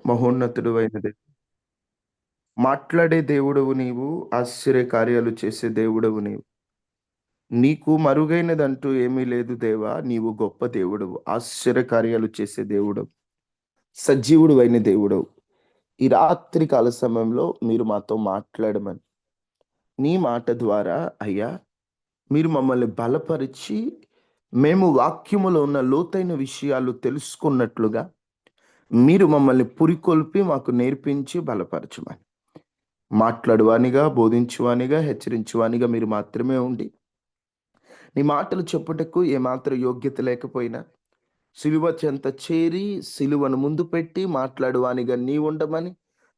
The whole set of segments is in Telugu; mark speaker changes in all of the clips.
Speaker 1: మహోన్నతుడు అయిన మాట్లాడే దేవుడవు నీవు, ఆశ్చర్య కార్యాలు చేసే దేవుడవు నీవు. నీకు మరుగైనదంటూ ఏమీ లేదు దేవా. నీవు గొప్ప దేవుడవు, ఆశ్చర్య కార్యాలు చేసే దేవుడవు, సజీవుడు అయిన దేవుడవు. ఈ రాత్రి కాల సమయంలో మీరు మాతో మాట్లాడమని, నీ మాట ద్వారా అయ్యా మీరు మమ్మల్ని బలపరిచి, మేము వాక్యములో ఉన్న లోతైన విషయాలు తెలుసుకున్నట్లుగా మీరు మమ్మల్ని పురికొల్పి మాకు నేర్పించి బలపరచమని, మాట్లాడువానిగా, బోధించువానిగా, హెచ్చరించువానిగా మీరు మాత్రమే ఉండి, నీ మాటలు చెప్పుటకు ఏమాత్రం యోగ్యత లేకపోయినా సిలువ చెంత చేరి సిలువను ముందు పెట్టి మాట్లాడువానిగా నీ ఉండమని,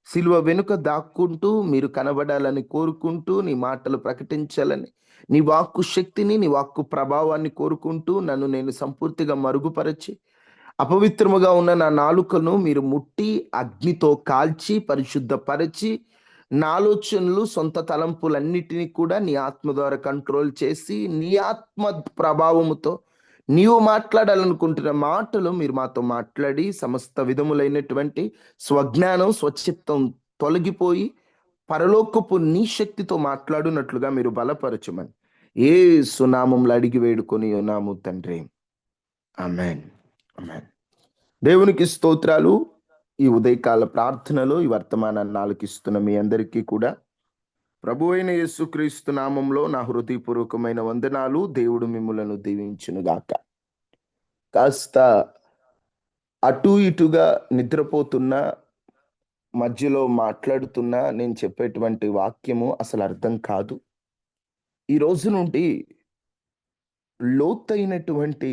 Speaker 1: సిలువ వెనుక దాక్కుంటూ మీరు కనబడాలని కోరుకుంటూ నీ మాటలు ప్రకటించాలని, నీ వాక్కు శక్తిని, నీ వాక్కు ప్రభావాన్ని కోరుకుంటూ నన్ను నేను సంపూర్తిగా మరుగుపరచి, అపవిత్రముగా ఉన్న నా నాలుకను మీరు ముట్టి అగ్నితో కాల్చి పరిశుద్ధపరచి, నా ఆలోచనలు సొంత తలంపులన్నిటినీ కూడా నీ ఆత్మ ద్వారా కంట్రోల్ చేసి, నీ ఆత్మ ప్రభావముతో నీవు మాట్లాడాలనుకుంటున్న మాటలు మీరు మాతో మాట్లాడి, సమస్త విధములైనటువంటి స్వజ్ఞానం స్వచిత్తం తొలగిపోయి పరలోకపు నీ శక్తితో మాట్లాడునట్లుగా మీరు బలపరచమని ఏ సునామంలో అడిగి వేడుకొని ఉన్నాము తండ్రి. ఆమెన్. ఆమెన్. దేవునికి స్తోత్రాలు. ఈ ఉదయకాల ప్రార్థనలో ఈ వర్తమానాన్ని ఆలకిస్తున్న మీ అందరికీ కూడా ప్రభు అయిన యేసుక్రీస్తు నామంలో నా హృదయపూర్వకమైన వందనాలు. దేవుడు మిమ్ములను దీవించునుగాక. కాస్త అటు ఇటుగా నిద్రపోతున్నా, మధ్యలో మాట్లాడుతున్నా నేను చెప్పేటువంటి వాక్యము అసలు అర్థం కాదు. ఈ రోజు నుండి లోతైనటువంటి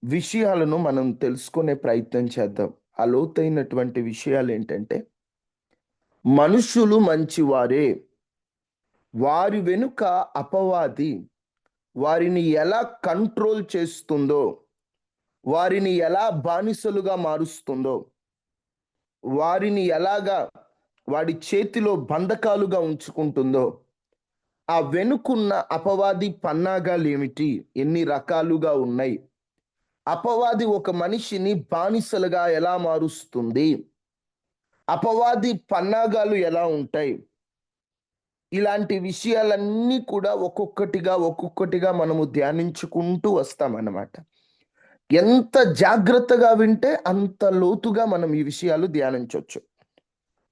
Speaker 1: విషయాలను మనం తెలుసుకునే ప్రయత్నం చేద్దాం. ఆ లోతైనటువంటి విషయాలు ఏంటంటే, మనుషులు మంచివారే, వారి వెనుక అపవాది వారిని ఎలా కంట్రోల్ చేస్తుందో, వారిని ఎలా బానిసలుగా మారుస్తుందో, వారిని ఎలాగా వాడి చేతిలో బంధకాలుగా ఉంచుకుంటుందో, ఆ వెనుకున్న అపవాది పన్నాగాలు ఏమిటి, ఎన్ని రకాలుగా ఉన్నాయి, అపవాది ఒక మనిషిని బానిసలుగా ఎలా మారుస్తుంది, అపవాది పన్నాగాలు ఎలా ఉంటాయి, ఇలాంటి విషయాలన్నీ కూడా ఒక్కొక్కటిగా మనము ధ్యానించుకుంటూ వస్తామన్నమాట. ఎంత జాగ్రత్తగా వింటే అంత లోతుగా మనం ఈ విషయాలు ధ్యానించవచ్చు.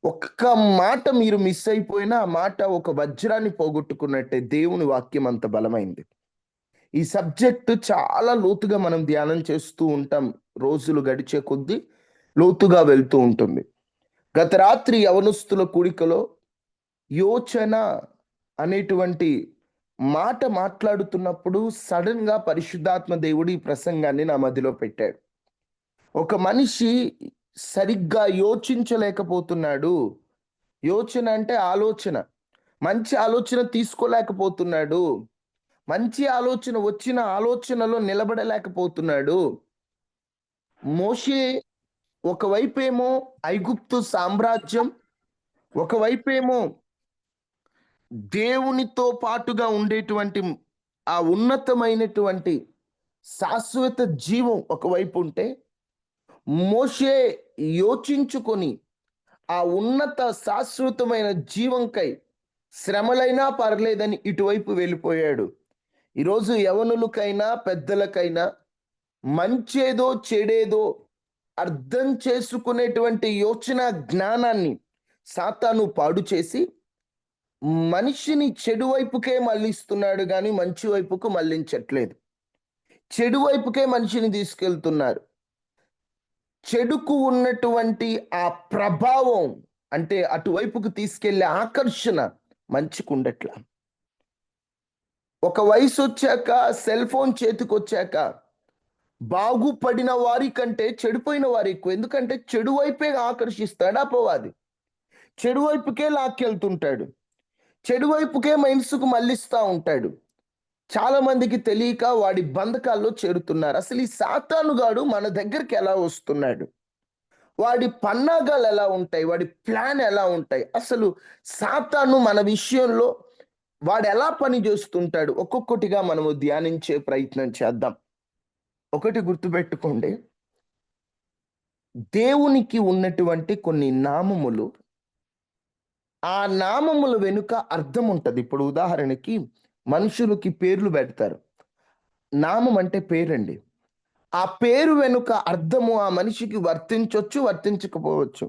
Speaker 1: ఒక్క మాట మీరు మిస్ అయిపోయినా ఆ మాట ఒక వజ్రాన్ని పోగొట్టుకున్నట్టే. దేవుని వాక్యం అంత బలమైంది. ఈ సబ్జెక్టు చాలా లోతుగా మనం ధ్యానం చేస్తూ ఉంటాం. రోజులు గడిచే కొద్దీ లోతుగా వెళ్తూ ఉంటుంది. గత రాత్రి యవనస్తుల కూడికలో యోచన అనేటువంటి మాట మాట్లాడుతున్నప్పుడు సడన్ గా పరిశుద్ధాత్మ దేవుడు ఈ ప్రసంగాన్ని నా మధ్యలో పెట్టాడు. ఒక మనిషి సరిగ్గా యోచించలేకపోతున్నాడు. యోచన అంటే ఆలోచన. మంచి ఆలోచన తీసుకోలేకపోతున్నాడు. మంచి ఆలోచన వచ్చిన ఆలోచనలో నిలబడలేకపోతున్నాడు. మోషే ఒకవైపేమో ఐగుప్తు సామ్రాజ్యం, ఒకవైపేమో దేవునితో పాటుగా ఉండేటువంటి ఆ ఉన్నతమైనటువంటి శాశ్వత జీవం ఒకవైపు ఉంటే, మోషే యోచించుకొని ఆ ఉన్నత శాశ్వతమైన జీవంకై శ్రమలైనా పర్లేదని ఇటువైపు వెళ్ళిపోయాడు. ఈరోజు యవనులకైనా పెద్దలకైనా మంచేదో చెడేదో అర్థం చేసుకునేటువంటి యోచన జ్ఞానాన్ని సాతాను పాడు చేసి మనిషిని చెడు వైపుకే మళ్ళిస్తున్నాడు, కానీ మంచి వైపుకు మళ్ళించట్లేదు. చెడు వైపుకే మనిషిని తీసుకెళ్తున్నారు. చెడుకు ఉన్నటువంటి ఆ ప్రభావం, అంటే అటువైపుకు తీసుకెళ్లే ఆకర్షణ మంచికి ఉండట్లా. ఒక వయసు వచ్చాక, సెల్ ఫోన్ చేతికి వచ్చాక బాగుపడిన వారి కంటే చెడిపోయిన వారు ఎక్కువ. ఎందుకంటే చెడు వైపే ఆకర్షిస్తాడు అపవాది. చెడు వైపుకే లాక్కెళ్తుంటాడు. చెడు వైపుకే మనసుకు మళ్ళిస్తా ఉంటాడు. చాలా మందికి తెలియక వాడి బంధకాల్లో చేరుతున్నారు. అసలు ఈ సాతానుగాడు మన దగ్గరికి ఎలా వస్తున్నాడు, వాడి పన్నాగాలు ఎలా ఉంటాయి, వాడి ప్లాన్ ఎలా ఉంటాయి, అసలు సాతాను మన విషయంలో వాడు ఎలా పని చేస్తుంటాడు, ఒక్కొక్కటిగా మనము ధ్యానించే ప్రయత్నం చేద్దాం. ఒకటి గుర్తుపెట్టుకోండి, దేవునికి ఉన్నటువంటి కొన్ని నామములు, ఆ నామముల వెనుక అర్థం ఉంటుంది. ఇప్పుడు ఉదాహరణకి మనుషులకి పేర్లు పెడతారు. నామం అంటే పేరండి. ఆ పేరు వెనుక అర్థము ఆ మనిషికి వర్తించొచ్చు, వర్తించకపోవచ్చు.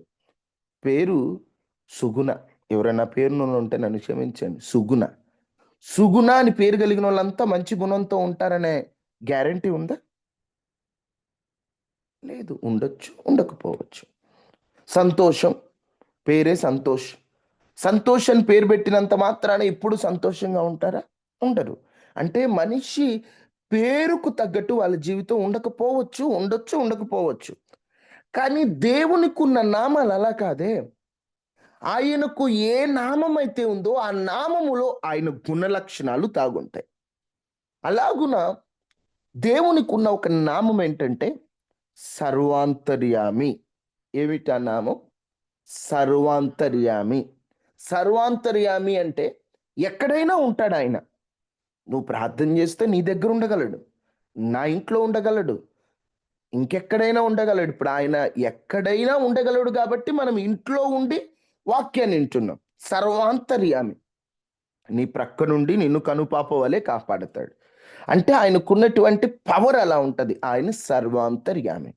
Speaker 1: పేరు సుగుణ. ఎవరైనా పేరున ఉంటే నన్ను క్షమించండి. సుగుణ. సుగుణ అని పేరు కలిగిన వాళ్ళంతా మంచి గుణంతో ఉంటారనే గ్యారంటీ ఉందా? లేదు. ఉండొచ్చు, ఉండకపోవచ్చు. సంతోషం, పేరే సంతోష్. సంతోష్ అని పేరు పెట్టినంత మాత్రాన ఎప్పుడు సంతోషంగా ఉంటారా? ఉండరు. అంటే మనిషి పేరుకు తగ్గట్టు వాళ్ళ జీవితం ఉండకపోవచ్చు, ఉండొచ్చు, ఉండకపోవచ్చు. కానీ దేవునికున్న నామాలు అలా కాదే. ఆయనకు ఏ నామం అయితే ఉందో ఆ నామములో ఆయన గుణ లక్షణాలు తాగుంటాయి. అలాగున దేవునికున్న ఒక నామం ఏంటంటే సర్వాంతర్యామి. ఏమిటి ఆ నామం? సర్వాంతర్యామి. సర్వాంతర్యామి అంటే ఎక్కడైనా ఉంటాడు ఆయన. నువ్వు ప్రార్థన చేస్తే నీ దగ్గర ఉండగలడు, నా ఇంట్లో ఉండగలడు, ఇంకెక్కడైనా ఉండగలడు. ఇప్పుడు ఆయన ఎక్కడైనా ఉండగలడు కాబట్టి మనం ఇంట్లో ఉండి వాక్యాన్ని వింటున్నాం. సర్వాంతర్యామి. నీ ప్రక్క నుండి నిన్ను కనుపాప వలె కాపాడతాడు. అంటే ఆయనకున్నటువంటి పవర్ అలా ఉంటుంది. ఆయన సర్వాంతర్యామి.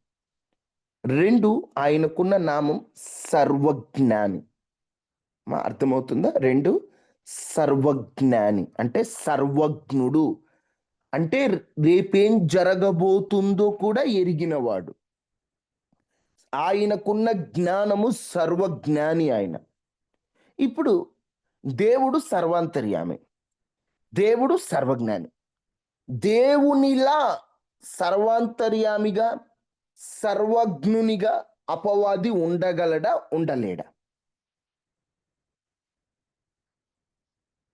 Speaker 1: 2, ఆయనకున్న నామం సర్వజ్ఞాని. అర్థమవుతుందా? 2, సర్వజ్ఞాని అంటే సర్వజ్ఞుడు. అంటే రేపేం జరగబోతుందో కూడా ఎరిగినవాడు. ఆయనకున్న జ్ఞానము సర్వజ్ఞాని ఆయన. ఇప్పుడు దేవుడు సర్వాంతర్యామి, దేవుడు సర్వజ్ఞాని. దేవునిలా సర్వాంతర్యామిగా, సర్వజ్ఞునిగా అపవాది ఉండగలడా? ఉండలేడా?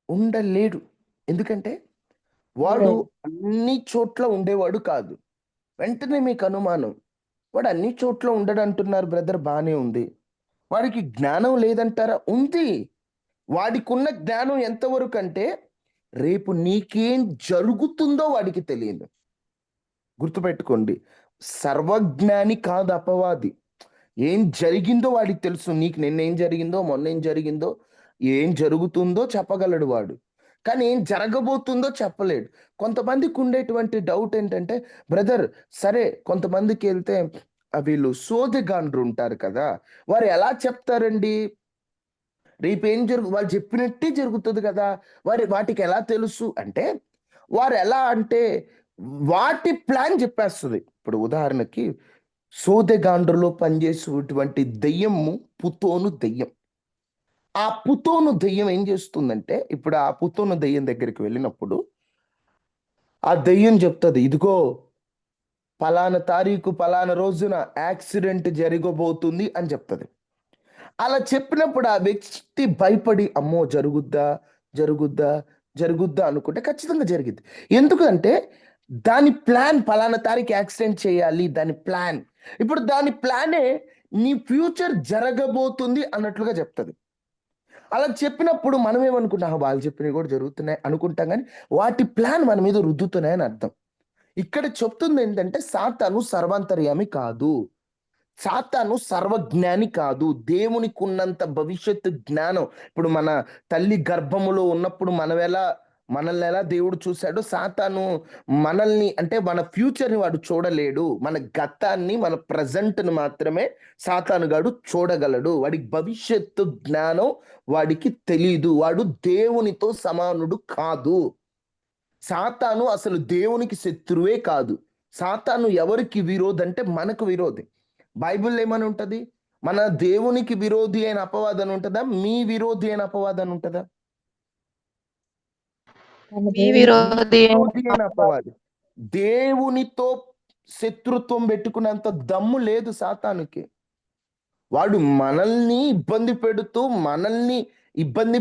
Speaker 1: ఉండలేడు. ఎందుకంటే వాడు అన్ని చోట్ల ఉండేవాడు కాదు. వెంటనే మీకు అనుమానం, వాడు అన్ని చోట్ల ఉండడంటున్నారు బ్రదర్, బానే ఉంది. వాడికి జ్ఞానం లేదంటారా? ఉంది. వాడికున్న జ్ఞానం ఎంతవరకు అంటే రేపు నీకేం జరుగుతుందో వాడికి తెలియదు. గుర్తుపెట్టుకోండి, సర్వజ్ఞాని కాదు అపవాది. ఏం జరిగిందో వాడికి తెలుసు. నీకు నిన్నేం జరిగిందో, మొన్న ఏం జరిగిందో, ఏం జరుగుతుందో చెప్పగలడు వాడు. కానీ ఏం జరగబోతుందో చెప్పలేడు. కొంతమందికి ఉండేటువంటి డౌట్ ఏంటంటే, బ్రదర్ సరే కొంతమందికి వెళ్తే వీళ్ళు సోదెగాండ్రు ఉంటారు కదా, వారు ఎలా చెప్తారండి? రేపు ఏం వాళ్ళు చెప్పినట్టే జరుగుతుంది కదా, వాటికి ఎలా తెలుసు అంటే, వారు ఎలా అంటే వాటి ప్లాన్ చెప్పేస్తుంది. ఇప్పుడు ఉదాహరణకి సోదెగాండ్రులో పనిచేసేటువంటి దెయ్యము పుతోను దెయ్యం. ఆ పుతోను దెయ్యం ఏం చేస్తుందంటే, ఇప్పుడు ఆ పుతోను దెయ్యం దగ్గరికి వెళ్ళినప్పుడు ఆ దెయ్యం చెప్తుంది, ఇదిగో పలానా తారీఖు పలానా రోజున యాక్సిడెంట్ జరగబోతుంది అని చెప్తుంది. అలా చెప్పినప్పుడు ఆ వ్యక్తి భయపడి అమ్మో జరుగుద్దా, జరుగుద్దా, జరుగుద్దా అనుకుంటే ఖచ్చితంగా జరిగింది. ఎందుకంటే దాని ప్లాన్ పలానా తారీఖు యాక్సిడెంట్ చేయాలి, దాని ప్లాన్. ఇప్పుడు దాని ప్లానే నీ ఫ్యూచర్ జరగబోతుంది అన్నట్లుగా చెప్తుంది. అలా చెప్పినప్పుడు మనం ఏమనుకుంటాం, వాళ్ళు చెప్పినవి కూడా జరుగుతున్నాయి అనుకుంటాం, కానీ వాటి ప్లాన్ మన మీద రుద్దుతున్నాయని అర్థం. ఇక్కడ చెప్తుంది ఏంటంటే సాతాను సర్వాంతర్యామి కాదు, సాతాను సర్వజ్ఞాని కాదు. దేవునికి ఉన్నంత భవిష్యత్తు జ్ఞానం, ఇప్పుడు మన తల్లి గర్భములో ఉన్నప్పుడు మనల్ని ఎలా దేవుడు చూశాడో, సాతాను మనల్ని అంటే మన ఫ్యూచర్ని వాడు చూడలేడు. మన గతాన్ని, మన ప్రజెంట్ని మాత్రమే సాతాను గాడు చూడగలడు. వాడికి భవిష్యత్తు జ్ఞానం వాడికి తెలీదు. వాడు దేవునితో సమానుడు కాదు. సాతాను అసలు దేవునికి శత్రువే కాదు. సాతాను ఎవరికి విరోధి అంటే మనకు విరోధి. బైబిల్ ఏమని ఉంటది? మన దేవునికి విరోధి అయిన అపవాదం ఉంటుందా, మీ విరోధి అయిన అపవాదం ఉంటుందా?
Speaker 2: మీ విరోధి
Speaker 1: విరోధి అయిన అపవాది. దేవునితో శత్రుత్వం పెట్టుకున్నంత దమ్ము లేదు సాతానుకి. వాడు ఇబ్బంది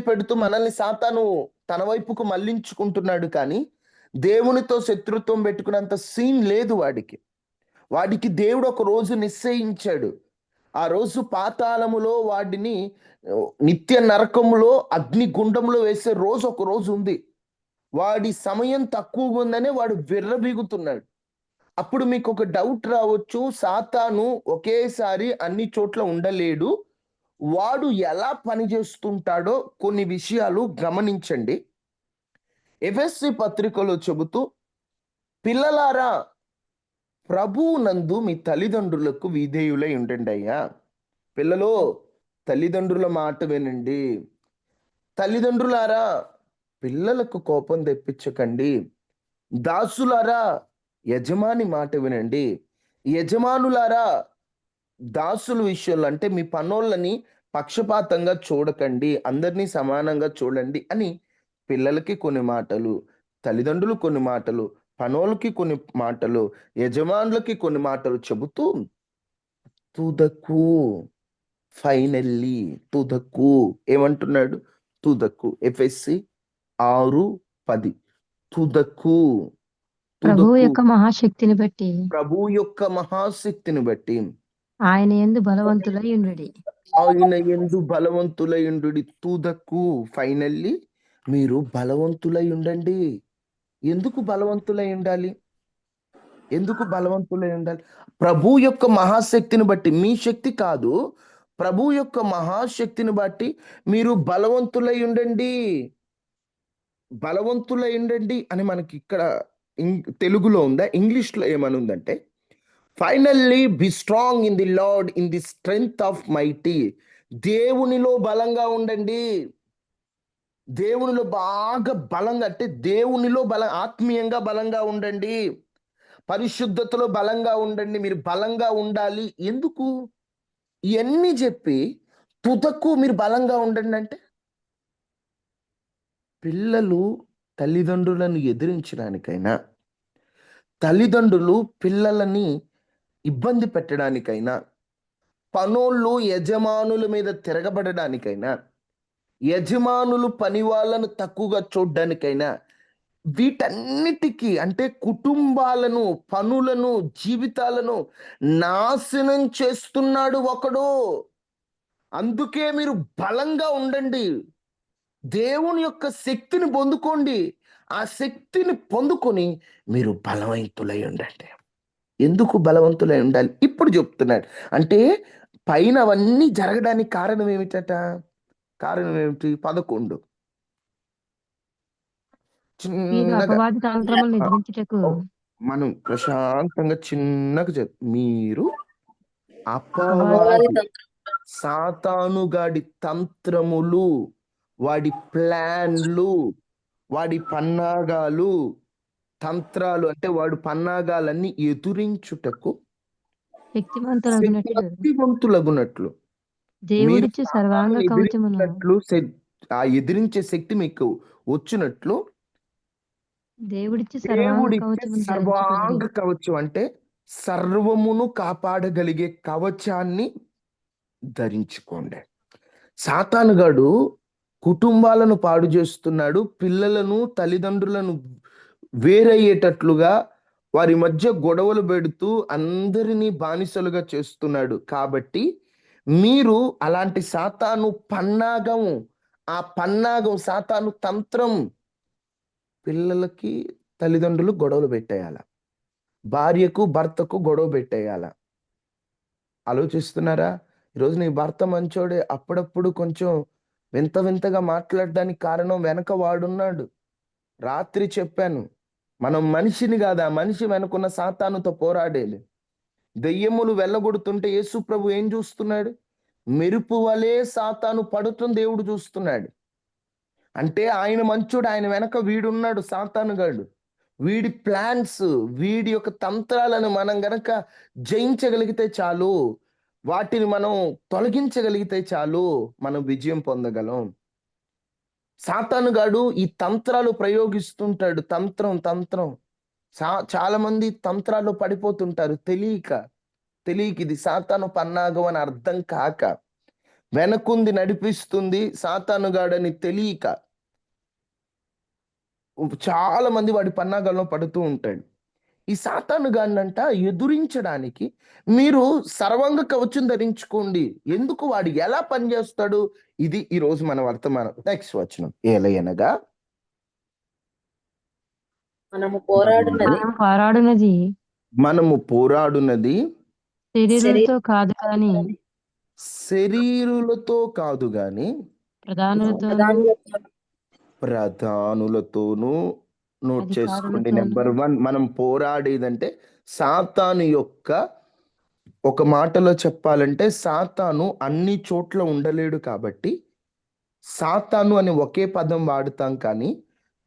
Speaker 1: పెడుతూ మనల్ని సాతాను తన వైపుకు మళ్లించుకుంటున్నాడు. కానీ దేవునితో శత్రుత్వం పెట్టుకున్నంత సీన్ లేదు వాడికి. వాడికి దేవుడు ఒక రోజు నిశ్చయించాడు. ఆ రోజు పాతాళములో వాడిని నిత్య నరకములో అగ్ని గుండంలో వేసే రోజు ఒక రోజు ఉంది. వాడి సమయం తక్కువగా ఉందనే వాడు విర్రబీగుతున్నాడు. అప్పుడు మీకు ఒక డౌట్ రావచ్చు, సాతాను ఒకేసారి అన్ని చోట్ల ఉండలేడు, వాడు ఎలా పనిచేస్తుంటాడో కొన్ని విషయాలు గమనించండి. ఎఫెసీ పత్రికలో చెబుతూ, పిల్లలారా ప్రభువునందు మీ తల్లిదండ్రులకు విధేయులై ఉండండి అయ్యా. పిల్లలు, తల్లిదండ్రుల మాట వినండి. తల్లిదండ్రులారా పిల్లలకు కోపం తెప్పించకండి. దాసులారా యజమాని మాట వినండి. యజమానులారా దాసుల విషయంలో అంటే మీ పనోళ్ళని పక్షపాతంగా చూడకండి, అందరినీ సమానంగా చూడండి అని పిల్లలకి కొన్ని మాటలు, తల్లిదండ్రులు కొన్ని మాటలు, పనోళ్ళకి కొన్ని మాటలు, యజమానులకి కొన్ని మాటలు చెబుతూ తుదకు ఫైనల్లీ తుదకు ఏమంటున్నాడు? తుదకు. ఎఫెస్సి 6:10 తుదకు
Speaker 3: ప్రభువు
Speaker 1: తుదకు
Speaker 3: యొక్క మహాశక్తిని బట్టి
Speaker 1: ప్రభు యొక్క మహాశక్తిని బట్టి
Speaker 3: ఆయన యందు బలవంతులై ఉండుడి.
Speaker 1: ఆయన యందు బలవంతులై ఉండుడి. తుదకు ఫైనల్లీ మీరు బలవంతులై ఉండండి. ఎందుకు బలవంతులై ఉండాలి? ఎందుకు బలవంతులై ఉండాలి? ప్రభు యొక్క మహాశక్తిని బట్టి, మీ శక్తి కాదు, ప్రభు యొక్క మహాశక్తిని బట్టి మీరు బలవంతులై ఉండండి. బలవంతులై ఉండండి అని మనకి ఇక్కడ తెలుగులో ఉందా? ఇంగ్లీష్లో ఏమని ఉందంటే, finally be strong in the lord in the strength of mighty. దేవునిలో బలంగా ఉండండి. దేవునిలో బాగా బలంగా అంటే దేవునిలో ఆత్మీయంగా బలంగా ఉండండి. పరిశుద్ధతలో బలంగా ఉండండి. మీరు బలంగా ఉండాలి. ఎందుకు ఇవన్నీ చెప్పి తుదకు మీరు బలంగా ఉండండి అంటే, పిల్లలు తల్లిదండ్రులను ఎదిరించడానికైనా, తల్లిదండ్రులు పిల్లలని ఇబ్బంది పెట్టడానికైనా, పనోళ్ళు యజమానుల మీద తిరగబడడానికైనా, యజమానులు పని వాళ్ళను తక్కువగా చూడడానికైనా, వీటన్నిటికీ అంటే కుటుంబాలను, పనులను, జీవితాలను నాశనం చేస్తున్నాడు ఒకడు. అందుకే మీరు బలంగా ఉండండి. దేవుని యొక్క శక్తిని పొందుకోండి. ఆ శక్తిని పొందుకొని మీరు బలవంతులై ఉండండి. ఎందుకు బలవంతులై ఉండాలి? ఇప్పుడు చెప్తున్నాడు. అంటే పైన అవన్నీ జరగడానికి కారణం ఏమిటట? కారణం ఏమిటి? 11
Speaker 3: మీరు
Speaker 1: చిన్నగా
Speaker 3: అపవాది తంత్రములను ఎదిరించుటకు
Speaker 1: మనం ప్రశాంతంగా చిన్నగా మీరు
Speaker 3: అపవాది
Speaker 1: అపవాది సాతానుగాడి తంత్రములు, వాడి ప్లాన్లు, వాడి పన్నాగాలు, తంత్రాలు అంటే వాడు పన్నాగాలన్నీ ఎదురించుటకు
Speaker 3: శక్తిమంతులగునట్లు
Speaker 1: శక్తివంతులగునట్లు మీరు
Speaker 3: దేవుడిచ్చు సర్వాంగ
Speaker 1: సాతానుని
Speaker 3: కవచమును
Speaker 1: ఎదిరించినట్లు ఆ ఎదిరించే శక్తి మీకు వచ్చినట్లు
Speaker 3: దేవుడిచ్చు సర్వాంగ
Speaker 1: దేవుడిచ్చే
Speaker 3: కవచమును ధరించుకొనుడి.
Speaker 1: సర్వాంగ కవచం అంటే సర్వమును కాపాడగలిగే కవచాన్ని ధరించుకోండి. సాతానుగాడు కుటుంబాలను పాడు చేస్తున్నాడు. పిల్లలను, తల్లిదండ్రులను వేరయ్యేటట్లుగా వారి మధ్య గొడవలు పెడుతూ అందరినీ బానిసలుగా చేస్తున్నాడు. కాబట్టి మీరు అలాంటి సాతాను పన్నాగం, ఆ పన్నాగం సాతాను తంత్రం, పిల్లలకి తల్లిదండ్రులు గొడవలు పెట్టేయాల, భార్యకు భర్తకు గొడవ పెట్టేయాల. ఆలోచిస్తున్నారా? ఈరోజు నీ భర్త మంచోడే, అప్పుడప్పుడు కొంచెం వింత వింతగా మాట్లాడడానికి కారణం వెనక వాడున్నాడు. రాత్రి చెప్పాను, మనం మనిషిని కాదు, ఆ మనిషి వెనుకున్న సాతానుతో పోరాడేది. దెయ్యములు వెళ్ళగొడుతుంటే యేసు ప్రభు ఏం చూస్తున్నాడు? మెరుపు వలె సాతాను పడుతుంది దేవుడు చూస్తున్నాడు. అంటే ఆయన మంచోడు, ఆయన వెనక వీడున్నాడు సాతానుగాడు. వీడి ప్లాన్స్, వీడి యొక్క తంత్రాలను మనం గనక జయించగలిగితే చాలు, వాటిని మనం తొలగించగలిగితే చాలు, మనం విజయం పొందగలం. సాతానుగాడు ఈ తంత్రాలు ప్రయోగిస్తుంటాడు. తంత్రం తంత్రం చాలా మంది తంత్రాల్లో పడిపోతుంటారు. తెలియక ఇది సాతాను పన్నాగం అని అర్థం కాక, వెనకుంది నడిపిస్తుంది సాతానుగాడని తెలియక చాలా మంది వాడి పన్నాగాల్లో పడుతూ ఉంటాడు. ఈ సాతానుగాడినంట ఎదురించడానికి మీరు సర్వాంగ కవచం ధరించుకోండి. ఎందుకు? వాడు ఎలా పనిచేస్తాడు? ఇది ఈ రోజు మన వర్తమానం. నెక్స్ట్ వచనం. ఏలయనగా
Speaker 2: మనము పోరాడున్నది
Speaker 3: మనం పోరాడునది
Speaker 1: మనము పోరాడునది
Speaker 3: శరీరులతో కాదు కానీ
Speaker 1: శరీరులతో కాదు గాని
Speaker 3: ప్రధానులతోనూ
Speaker 1: ప్రధానులతోనూ. నోట్ చేసుకోండి.
Speaker 3: అధికారులతోనూ
Speaker 1: నెంబర్ 1, మనం పోరాడేదంటే సాతాను యొక్క, ఒక మాటలో చెప్పాలంటే సాతాను అన్ని చోట్ల ఉండలేడు కాబట్టి సాతాను అని ఒకే పదం వాడుతాం. కానీ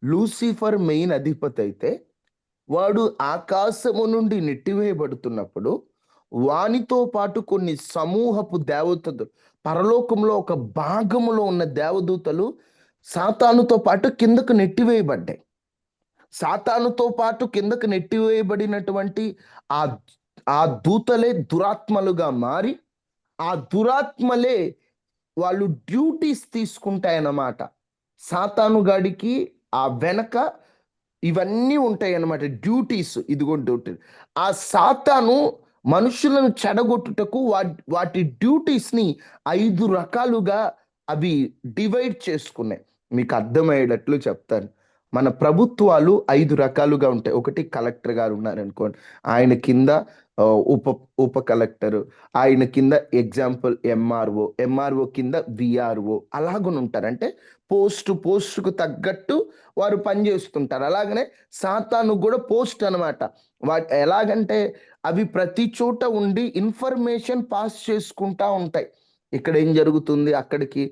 Speaker 1: లూసిఫర్ మెయిన్ అధిపతి అయితే వాడు ఆకాశము నుండి నెట్టివేయబడుతున్నప్పుడు వానితో పాటు కొన్ని సమూహపు దేవతలు, పరలోకంలో ఒక భాగములో ఉన్న దేవదూతలు సాతానుతో పాటు కిందకు నెట్టివేయబడ్డాయి. సాతానుతో పాటు కిందకు నెట్టివేయబడినటువంటి ఆ ఆ దూతలే దురాత్మలుగా మారి ఆ దురాత్మలే వాళ్ళు డ్యూటీస్ తీసుకుంటాయన్నమాట. సాతాను గాడికి ఆ వెనక ఇవన్నీ ఉంటాయి అన్నమాట, డ్యూటీస్. ఇదిగో డ్యూటీ. ఆ సాతాను మనుషులను చెడగొట్టుటకు వాటి డ్యూటీస్ని 5 రకాలుగా అవి డివైడ్ చేసుకున్నాయి. మీకు అర్థమయ్యేటట్లు చెప్తాను. మన ప్రభుత్వాలు 5 రకాలుగా ఉంటాయి. ఒకటి కలెక్టర్ గారు ఉన్నారనుకోండి, ఆయన కింద ఉప ఉప కలెక్టర్, ఆయన కింద ఎగ్జాంపుల్ ఎంఆర్ఓ కింద విఆర్ఓ అలాగనుంటారు. అంటే పోస్టుకు తగ్గట్టు వారు పనిచేస్తుంటారు. అలాగనే సాతాను కూడా పోస్ట్ అనమాట. ఎలాగంటే అవి ప్రతి చోట ఉండి ఇన్ఫర్మేషన్ పాస్ చేసుకుంటా ఉంటాయి. ఇక్కడ ఏం జరుగుతుంది అక్కడికి,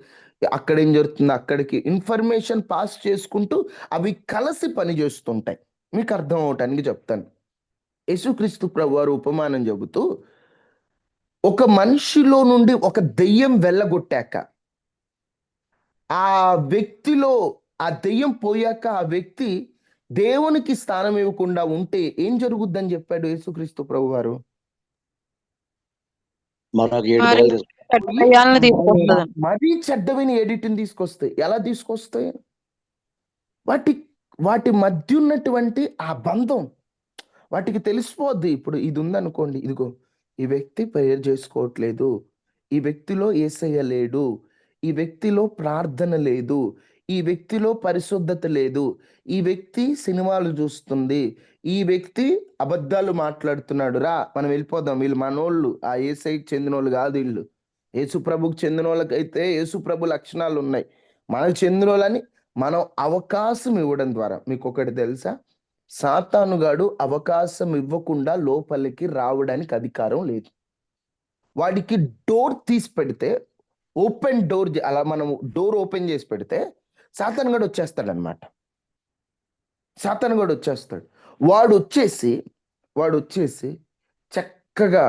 Speaker 1: అక్కడ ఏం జరుగుతుంది అక్కడికి ఇన్ఫర్మేషన్ పాస్ చేసుకుంటూ అవి కలిసి పనిచేస్తుంటాయి. మీకు అర్థం అవటానికి చెప్తాను. యేసుక్రీస్తు ప్రభువారు ఉపమానం చెబుతూ, ఒక మనిషిలో నుండి ఒక దెయ్యం వెళ్ళగొట్టాక ఆ వ్యక్తిలో ఆ దెయ్యం పోయాక ఆ వ్యక్తి దేవునికి స్థానం ఇవ్వకుండా ఉంటే ఏం జరుగుద్దని చెప్పాడు యేసుక్రీస్తు ప్రభువారు?
Speaker 2: మరి చెడ్డ దయ్యాలను తీసుకొస్తుందండి.
Speaker 1: మరీ చెడ్డవిని ఎడిటిని తీసుకొస్తాయి. ఎలా తీసుకొస్తాయి? వాటి వాటి మధ్య ఉన్నటువంటి ఆ బంధం వాటికి తెలిసిపోద్ది. ఇప్పుడు ఇది ఉందనుకోండి, ఇదిగో ఈ వ్యక్తి ప్రేయర్ చేసుకోవట్లేదు, ఈ వ్యక్తిలో యేసయ్య లేడు, ఈ వ్యక్తిలో ప్రార్థన లేదు, ఈ వ్యక్తిలో పరిశుద్ధత లేదు, ఈ వ్యక్తి సినిమాలు చూస్తుంది, ఈ వ్యక్తి అబద్ధాలు మాట్లాడుతున్నాడు, రా మనం వెళ్ళిపోదాం, వీళ్ళు మనోళ్ళు, ఆ యేసయ్యకి చెందిన వాళ్ళు కాదు వీళ్ళు. యేసుప్రభుకి చెందిన వాళ్ళకైతే యేసుప్రభు లక్షణాలు ఉన్నాయి, మనకు చెందిన వాళ్ళని మనం అవకాశం ఇవ్వడం ద్వారా. మీకు ఒకటి తెలుసా, సాతానుగాడు అవకాశం ఇవ్వకుండా లోపలికి రావడానికి అధికారం లేదు. వాడికి డోర్ తీసి పెడితే, ఓపెన్ డోర్, అలా మనం డోర్ ఓపెన్ చేసి పెడితే సాతానుగాడు వచ్చేస్తాడు అనమాట. సాతానుగాడు వచ్చేస్తాడు. వాడు వచ్చేసి చక్కగా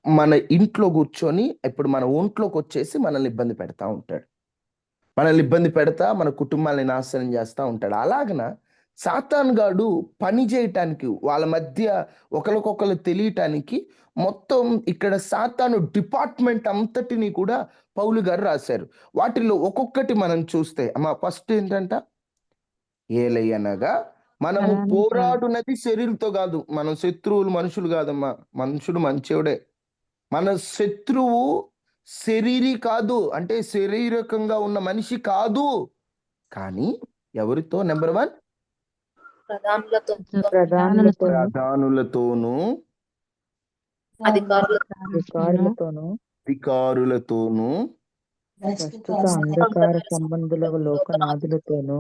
Speaker 1: మన ఇంట్లో కూర్చొని, ఇప్పుడు మన ఒంట్లోకి వచ్చేసి మనల్ని ఇబ్బంది పెడతా ఉంటాడు. మనల్ని ఇబ్బంది పెడతా మన కుటుంబాన్ని నాశనం చేస్తూ ఉంటాడు. అలాగన సాతాన్ గాడు పని చేయటానికి, వాళ్ళ మధ్య ఒకరికొకరు తెలియటానికి మొత్తం ఇక్కడ సాతాను డిపార్ట్మెంట్ అంతటిని కూడా పౌలు గారు రాశారు. వాటిల్లో ఒక్కొక్కటి మనం చూస్తే అమ్మా, ఫస్ట్ ఏంటంట, ఏలయనగా మనము పోరాడునది శరీరంతో కాదు. మనం శత్రువులు మనుషులు కాదమ్మా, మనుషుడు మంచివాడే. మన శత్రువు శరీరీ కాదు, అంటే శారీరకంగా ఉన్న మనిషి కాదు, కానీ ఎవరితో? నెంబర్ 1, ప్రధానులతోనూ అధికారులతోనూ
Speaker 4: ప్రస్తుత అంధకార సంబంధులకు లోకనాథులతోనూ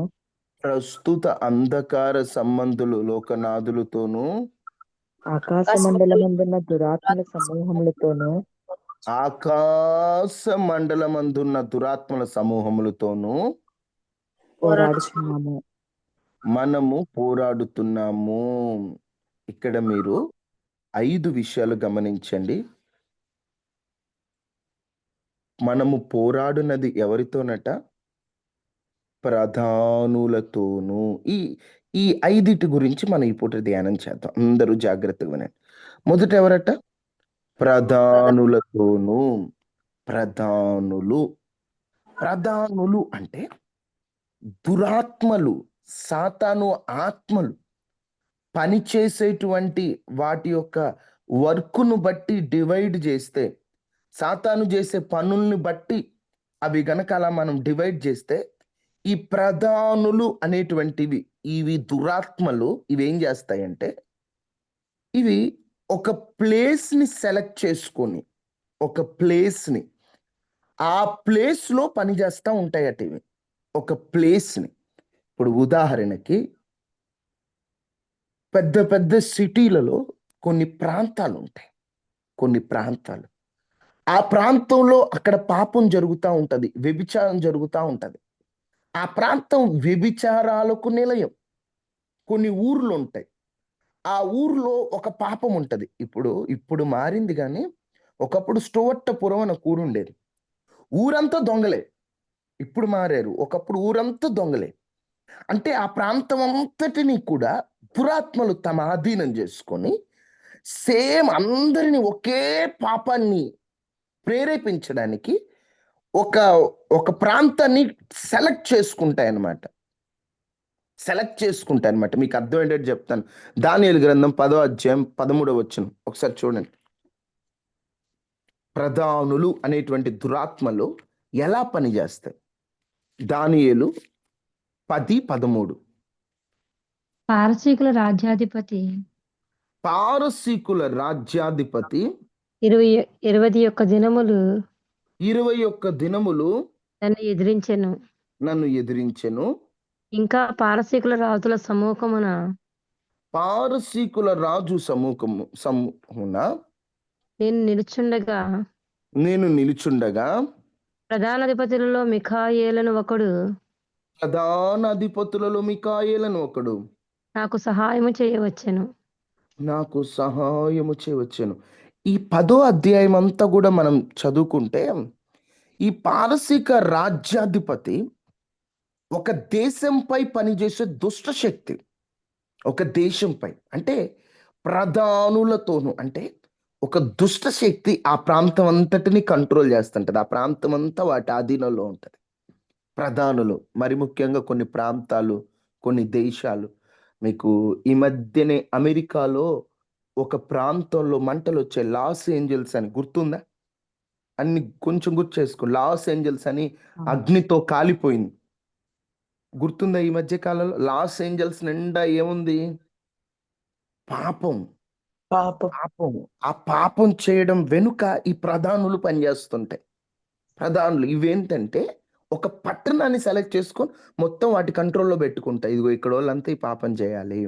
Speaker 4: ఆకాశ మండలమందున్న దురాత్మల
Speaker 1: సమూహములతోనూ
Speaker 4: పోరాడుతున్నాము.
Speaker 1: మనము పోరాడుతున్నాము. ఇక్కడ మీరు 5 విషయాలు గమనించండి. మనము పోరాడునది ఎవరితోనట? ప్రధానులతోనూ. ఈ 5 గురించి మనం ఈ పూట ధ్యానం చేద్దాం. అందరూ జాగ్రత్తగా వినండి. మొదట ఎవరట? ప్రధానులతోనూ. ప్రధానులు అంటే దురాత్మలు, సాతాను ఆత్మలు పనిచేసేటువంటి వాటి యొక్క వర్క్ను బట్టి డివైడ్ చేస్తే, సాతాను చేసే పనుల్ని బట్టి అవి గనక అలా మనం డివైడ్ చేస్తే, ఈ ప్రధానులు అనేటువంటివి, ఇవి దురాత్మలు, ఇవి ఏం చేస్తాయంటే ఇవి ఒక ప్లేస్ని సెలెక్ట్ చేసుకొని ఒక ప్లేస్ని ఆ ప్లేస్లో పనిచేస్తూ ఉంటాయట ఇవి. ఒక ప్లేస్ని, ఇప్పుడు ఉదాహరణకి పెద్ద పెద్ద సిటీలలో కొన్ని ప్రాంతాలు ఉంటాయి. కొన్ని ప్రాంతాలు, ఆ ప్రాంతంలో అక్కడ పాపం జరుగుతూ ఉంటుంది, వ్యభిచారం జరుగుతూ ఉంటుంది. ఆ ప్రాంతం వ్యభిచారాలకు నిలయం. కొన్ని ఊర్లు ఉంటాయి, ఆ ఊర్లో ఒక పాపం ఉంటుంది. ఇప్పుడు మారింది, కానీ ఒకప్పుడు స్టోవట్టపురం అని ఒక ఊరు ఉండేది. ఊరంతా దొంగలే. ఇప్పుడు మారారు. ఒకప్పుడు ఊరంతా దొంగలే. అంటే ఆ ప్రాంతం అంతటిని కూడా దురాత్మలు తమ ఆధీనం చేసుకొని సేమ్ అందరిని ఒకే పాపాన్ని ప్రేరేపించడానికి ఒక ఒక ప్రాంతాన్ని సెలెక్ట్ చేసుకుంటాయన్నమాట. మీకు అర్థమయ్యేటట్టు చెప్తాను. దానియేలు గ్రంథం 10వ అధ్యాయం 13వ వచనం ఒకసారి చూడండి. ప్రధానులు అనేటువంటి దురాత్మలు ఎలా పనిచేస్తాయి? దానియేలు 10:13.
Speaker 3: పారసీకుల రాజ్యాధిపతి
Speaker 1: పారసీకుల రాజ్యాధిపతి
Speaker 3: 21 దినములు
Speaker 1: 21 దినములు
Speaker 3: నన్ను ఎదిరించెను.
Speaker 1: ఇంకా
Speaker 3: పారసీకుల రాజుల సముఖమున
Speaker 1: పారసీకుల రాజు సమూహమున
Speaker 3: నేను నిలుచుండగా ప్రధానాధిపతులలో
Speaker 1: మికాయేలను ఒకడు
Speaker 3: నాకు సహాయము చేయవచ్చెను.
Speaker 1: ఈ 10వ అధ్యాయం అంతా కూడా మనం చదువుకుంటే ఈ పారసీక రాజ్యాధిపతి ఒక దేశంపై పనిచేసే దుష్ట శక్తి. ఒక దేశంపై అంటే ప్రధానులతోనూ, అంటే ఒక దుష్ట శక్తి ఆ ప్రాంతం అంతటిని కంట్రోల్ చేస్తుంటది. ఆ ప్రాంతం అంతా వాటి ఆధీనంలో ఉంటుంది. ప్రధానులు, మరి ముఖ్యంగా కొన్ని ప్రాంతాలు, కొన్ని దేశాలు. మీకు ఈ మధ్యనే అమెరికాలో ఒక ప్రాంతంలో మంటలు వచ్చాయి. లాస్ ఏంజల్స్ అని గుర్తుందా? అన్ని కొంచెం గుర్తు చేసుకో. లాస్ ఏంజల్స్ అని అగ్నితో కాలిపోయింది. గుర్తుందా? ఈ మధ్య కాలంలో లాస్ ఏంజల్స్ నిండా ఏముంది? పాపం. ఆ పాపం చేయడం వెనుక ఈ ప్రధానులు పనిచేస్తుంటాయి. ప్రధానులు ఇవేంటంటే ఒక పట్టణాన్ని సెలెక్ట్ చేసుకొని మొత్తం వాటి కంట్రోల్లో పెట్టుకుంటాయి. ఇదిగో ఇక్కడ వాళ్ళంతా ఈ పాపం చేయాలి,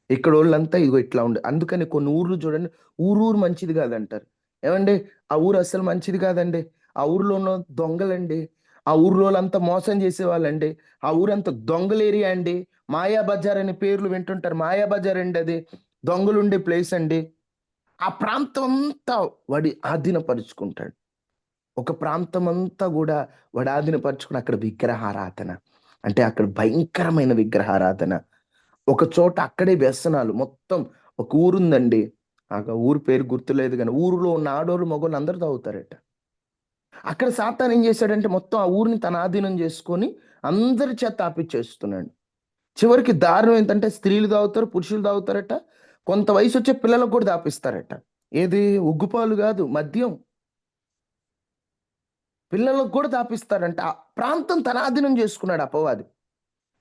Speaker 1: ఇక్కడ వాళ్ళంతా ఇదిగో ఇట్లా ఉండే. అందుకని కొన్ని ఊర్లు చూడండి, ఊరు మంచిది కాదంటారు. ఏమండి, ఆ ఊరు అస్సలు మంచిది కాదండి. ఆ ఊర్లో ఉన్న దొంగలండి, ఆ ఊర్లో అంతా మోసం చేసేవాళ్ళండి, ఆ ఊరంతా దొంగల ఏరియా అండి. మాయా బజార్ అనే పేర్లు వింటుంటారు. మాయా బజార్ అండి, అది దొంగలు ఉండే ప్లేస్ అండి. ఆ ప్రాంతం అంతా వాడి ఆధీనపరుచుకుంటాడు. ఒక ప్రాంతం అంతా కూడా వాడి ఆధీనపరుచుకుని అక్కడ విగ్రహారాధన, అంటే అక్కడ భయంకరమైన విగ్రహారాధన. ఒక చోట అక్కడే వ్యసనాలు. మొత్తం ఒక ఊరుందండి, ఆ ఊరు పేరు గుర్తులేదు, కానీ ఊరిలో ఉన్న ఆడోళ్ళు మగోళ్ళు అందరూ తాగుతారట. అక్కడ సాతాను ఏం చేశాడంటే మొత్తం ఆ ఊరిని తన ఆధీనం చేసుకొని అందరి చేత తాపిచ్చేస్తున్నాడు. చివరికి దారుణం ఏంటంటే స్త్రీలు తాగుతారు, పురుషులు తాగుతారట, కొంత వయసు వచ్చే పిల్లలకు కూడా తాపిస్తారట. ఏది? ఉగ్గుపాలు కాదు, మద్యం. పిల్లలకు కూడా తాపిస్తారంట. ఆ ప్రాంతం తన ఆధీనం చేసుకున్నాడు అపవాది.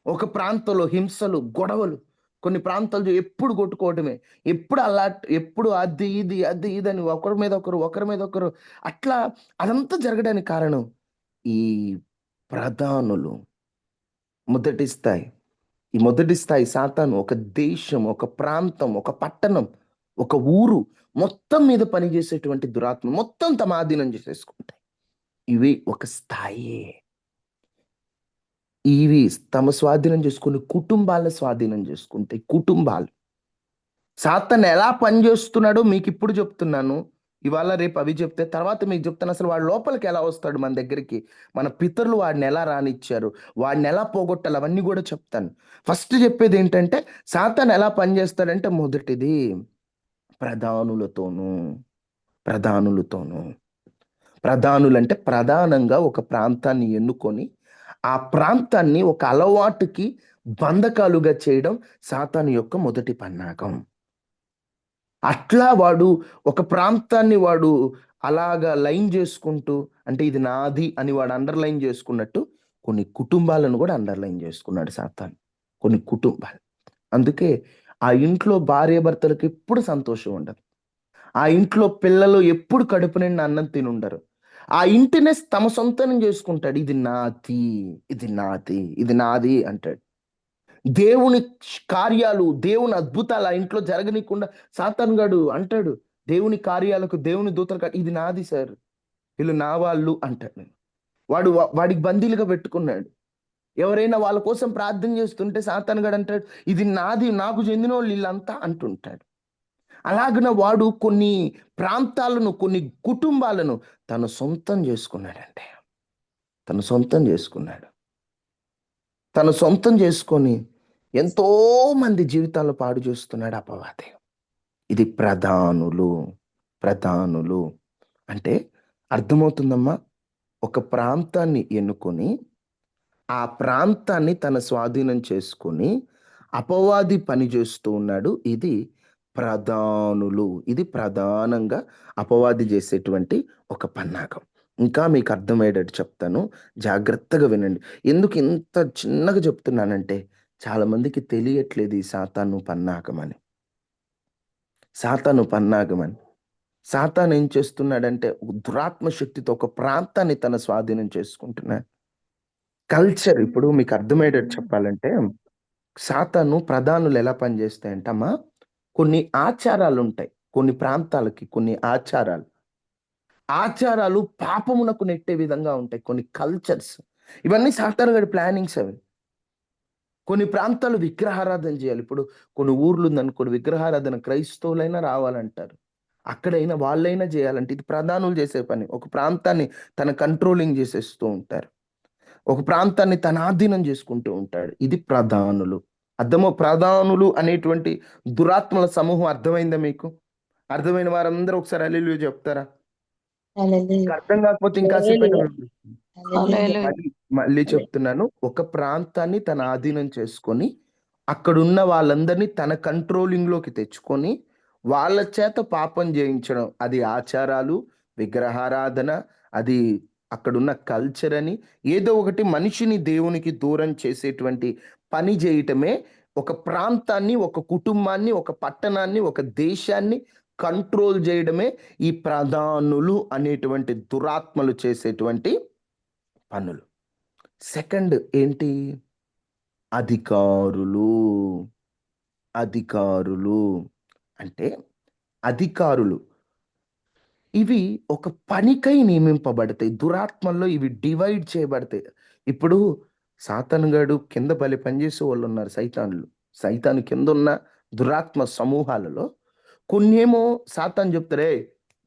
Speaker 1: ఒక ప్రాంతంలో హింసలు, గొడవలు. కొన్ని ప్రాంతాలు ఎప్పుడు కొట్టుకోవటమే, ఎప్పుడు ఎప్పుడు అది ఇది అని ఒకరి మీద ఒకరు అట్లా అదంతా జరగడానికి కారణం ఈ ప్రధానులు. మొదటి స్థాయి సాతాను ఒక దేశం, ఒక ప్రాంతం, ఒక పట్టణం, ఒక ఊరు మొత్తం మీద పనిచేసేటువంటి దురాత్మ మొత్తం తమ ఆధీనం చేసేసుకుంటాయి. ఇవి ఒక స్థాయి. ఇవి తమ స్వాధీనం చేసుకుని కుటుంబాల స్వాధీనం చేసుకుంటాయి. కుటుంబాలు. సాతాను ఎలా పనిచేస్తున్నాడో మీకు ఇప్పుడు చెప్తున్నాను. ఇవాళ రేపు అవి చెప్తే తర్వాత మీకు చెప్తాను అసలు వాడు లోపలికి ఎలా వస్తాడు మన దగ్గరికి, మన పితరులు వాడిని ఎలా రానిచ్చారు, వాడిని ఎలా పోగొట్టాలి, అవన్నీ కూడా చెప్తాను. ఫస్ట్ చెప్పేది ఏంటంటే సాతాను ఎలా పనిచేస్తాడంటే మొదటిది ప్రధానులతోనూ. ప్రధానులంటే ప్రధానంగా ఒక ప్రాంతాన్ని ఎన్నుకొని ఆ ప్రాంతాన్ని ఒక అలవాటుకి బంధకాలుగా చేయడం సాతాను యొక్క మొదటి పన్నాగం. అట్లా వాడు ఒక ప్రాంతాన్ని వాడు అలాగా లైన్ చేసుకుంటూ, అంటే ఇది నాది అని వాడు అండర్లైన్ చేసుకున్నట్టు కొన్ని కుటుంబాలను కూడా అండర్లైన్ చేసుకున్నాడు సాతాను. కొన్ని కుటుంబాలు. అందుకే ఆ ఇంట్లో భార్య భర్తలకు ఎప్పుడు సంతోషం ఉండదు. ఆ ఇంట్లో పిల్లలు ఎప్పుడు కడుపు నిండా అన్నం తినుండరు. ఆ ఇంటినే తమ సొంతం చేసుకుంటాడు. ఇది నాది, ఇది నాది, ఇది నాది అంటాడు. దేవుని కార్యాలు, దేవుని అద్భుతాలు ఆ ఇంట్లో జరగనీయకుండా సాతాను గాడు అంటాడు, దేవుని కార్యాలకు, దేవుని దూతలకు, ఇది నాది సార్, వీళ్ళు నా వాళ్ళు అంటాడు. వాడికి బందీలుగా పెట్టుకున్నాడు. ఎవరైనా వాళ్ళ కోసం ప్రార్థన చేస్తుంటే సాతాను గాడు అంటాడు, ఇది నాది, నాకు చెందిన వాళ్ళు వీళ్ళంతా అంటుంటాడు. అలాగన వాడు కొన్ని ప్రాంతాలను, కొన్ని కుటుంబాలను తను సొంతం చేసుకున్నాడంటే, తను సొంతం చేసుకున్నాడు. తను సొంతం చేసుకొని ఎంతో మంది జీవితాలు పాడు చేస్తున్నాడు అపవాది. ఇది ప్రధానులు. ప్రధానులు అంటే అర్థమవుతుందమ్మా? ఒక ప్రాంతాన్ని ఎన్నుకొని ఆ ప్రాంతాన్ని తన స్వాధీనం చేసుకొని అపవాది పని చేస్తూ ఉన్నాడు. ఇది ప్రధానులు. ఇది ప్రధానంగా అపవాది చేసేటువంటి ఒక పన్నాగం. ఇంకా మీకు అర్థమయ్యేటట్టు చెప్తాను, జాగ్రత్తగా వినండి. ఎందుకు ఇంత చిన్నగా చెప్తున్నానంటే చాలా మందికి తెలియట్లేదు ఈ సాతాను పన్నాగం అని. సాతాను పన్నాగం అని. సాతాను ఏం చేస్తున్నాడంటే దురాత్మ శక్తితో ఒక ప్రాంతాన్ని తన స్వాధీనం చేసుకుంటున్నాడు. కల్చర్, ఇప్పుడు మీకు అర్థమయ్యేటట్టు చెప్పాలంటే సాతాను ప్రధానులు ఎలా పనిచేస్తాయంటమ్మా, కొన్ని ఆచారాలు ఉంటాయి. కొన్ని ప్రాంతాలకి కొన్ని ఆచారాలు పాపమునకు నెట్టే విధంగా ఉంటాయి. కొన్ని కల్చర్స్, ఇవన్నీ సాతాను గడి ప్లానింగ్స్ అవి. కొన్ని ప్రాంతాలు విగ్రహారాధన చేయాలి. ఇప్పుడు కొన్ని ఊర్లు ఉందనుకోండి, విగ్రహారాధన క్రైస్తవులైనా రావాలంటారు, అక్కడైనా వాళ్ళైనా చేయాలంటే ఇది ప్రధానులు చేసే పని. ఒక ప్రాంతాన్ని తన కంట్రోలింగ్ చేసేస్తూ ఉంటారు. ఒక ప్రాంతాన్ని తన ఆధీనం చేసుకుంటూ ఉంటాడు. ఇది ప్రధానులు. ప్రధానులు అనేటువంటి దురాత్మల సమూహం అర్థమైందా మీకు? అర్థమైన వారందరూ ఒకసారి హల్లెలూయా చెప్తారా? అర్థం కాకపోతే ఇంకాసేపు
Speaker 2: హల్లెలూయా.
Speaker 1: మళ్ళీ చెప్తున్నాను. ఒక ప్రాంతాన్ని తన ఆధీనం చేసుకొని అక్కడున్న వాళ్ళందరినీ తన కంట్రోలింగ్ లోకి తెచ్చుకొని వాళ్ళ చేత పాపం చేయించడం, అది ఆచారాలు, విగ్రహారాధన, అది అక్కడున్న కల్చర్ అని, ఏదో ఒకటి మనిషిని దేవునికి దూరం చేసేటువంటి పని చేయటమే ఒక ప్రాంతాన్ని, ఒక కుటుంబాన్ని, ఒక పట్టణాన్ని, ఒక దేశాన్ని కంట్రోల్ చేయడమే ఈ ప్రధానులు అనేటువంటి దురాత్మలు చేసేటువంటి పనులు. సెకండ్ ఏంటి? అధికారులు. అధికారులు అంటే అధికారులు ఇవి ఒక పనికై నియమింపబడతాయి. దురాత్మల్లో ఇవి డివైడ్ చేయబడతాయి. ఇప్పుడు సాతాను గాడు కింద పనిచేసే వాళ్ళు ఉన్నారు, సైతాను కింద ఉన్న దురాత్మ సమూహాలలో కొన్నేమో సాతాను చెప్తారే,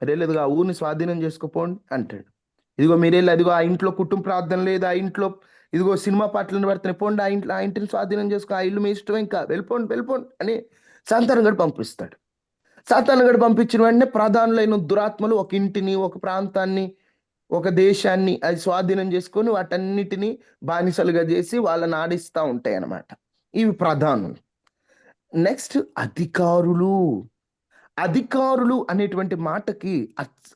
Speaker 1: మీరేలేదుగా ఆ ఊరిని స్వాధీనం చేసుకోపోండి అంటాడు. ఇదిగో మీరేళ్ళు, అదిగో ఆ ఇంట్లో కుటుంబ ప్రార్థన లేదు, ఆ ఇంట్లో ఇదిగో సినిమా పాటలను పడుతున్నాయి, పోండి ఆ ఇంటిని స్వాధీనం చేసుకో, ఆ ఇల్లు మీ ఇష్టం, ఇంకా వెళ్ళిపోండి అని సాతాను గాడు పంపిస్తాడు. సాతాను గాడు పంపించిన వెంటనే ప్రధానులైన దురాత్మలు ఒక ఇంటిని, ఒక ప్రాంతాన్ని, ఒక దేశాన్ని అది స్వాధీనం చేసుకొని వాటన్నిటిని బానిసలుగా చేసి వాళ్ళని ఆడిస్తూ ఉంటాయి అన్నమాట. ఇవి ప్రధానులు. నెక్స్ట్ అధికారులు. అధికారులు అనేటువంటి మాటకి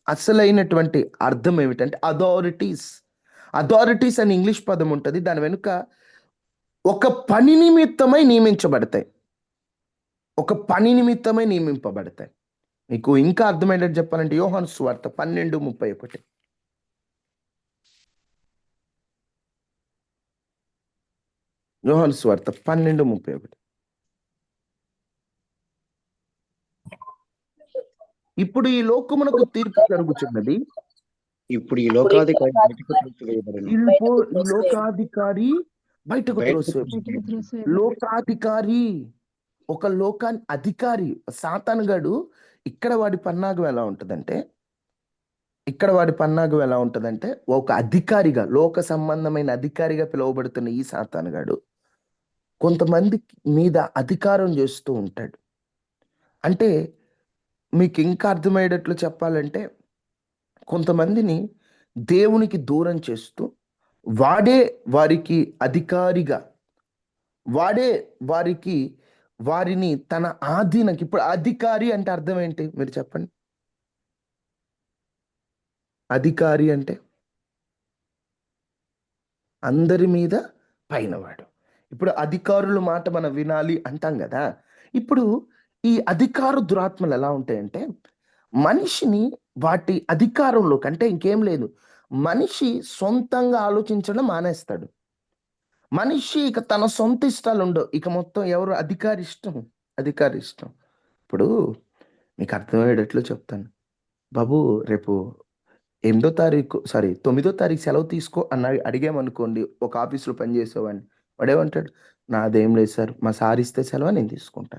Speaker 1: అసలైనటువంటి అర్థం ఏమిటంటే అథారిటీస్ అని ఇంగ్లీష్ పదం ఉంటుంది. దాని వెనుక ఒక పని నిమిత్తమై నియమించబడతాయి, ఒక పని నిమిత్తమై నియమింపబడతాయి. మీకు ఇంకా అర్థమయ్యేటట్టు చెప్పాలంటే యోహాను సువార్త 12:31. యోహాను సువార్త 12:31. ఇప్పుడు ఈ లోకమునకు తీర్పు జరుగుచున్నది,
Speaker 5: ఇప్పుడు ఈ లోకాధికారి బయటకు త్రోసివేయబడెను.
Speaker 1: ఈ లోకాధికారి బయటకు త్రోసివేయబడెను. లోకాధికారి, ఒక లోకాన్ని అధికారి సాతాను గాడు. ఇక్కడ వాడి పన్నాగం ఎలా ఉంటుందంటే ఒక అధికారిగా, లోక సంబంధమైన అధికారిగా పిలువబడుతున్న ఈ సాతాను గాడు కొంతమంది మీద అధికారం చేస్తూ ఉంటాడు. అంటే మీకు ఇంకా అర్థమయ్యేటట్లు చెప్పాలంటే కొంతమందిని దేవునికి దూరం చేస్తూ వాడే వారికి అధికారిగా, వారిని తన ఆధీనంకి. ఇప్పుడు అధికారి అంటే అర్థం ఏంటి మీరు చెప్పండి? అధికారి అంటే అందరి మీద పైనవాడు. ఇప్పుడు అధికారుల మాట మనం వినాలి అంటాం కదా. ఇప్పుడు ఈ అధికార దురాత్మలు ఎలా ఉంటాయంటే మనిషిని వాటి అధికారంలోకి, అంటే ఇంకేం లేదు, మనిషి సొంతంగా ఆలోచించడం మానేస్తాడు. మనిషి ఇక తన సొంత ఇష్టాలు ఉండవు, ఇక మొత్తం ఎవరు అధికారి ఇష్టం. ఇప్పుడు మీకు అర్థమయ్యేటట్లు చెప్తాను. బాబు రేపు 9వ తారీఖు సెలవు తీసుకో అడిగామనుకోండి, ఒక ఆఫీసులో పనిచేసేవాడిని. వాడేమంటాడు, నాదేం లేదు సార్, మా సార్ ఇస్తే సెలవు నేను తీసుకుంటా,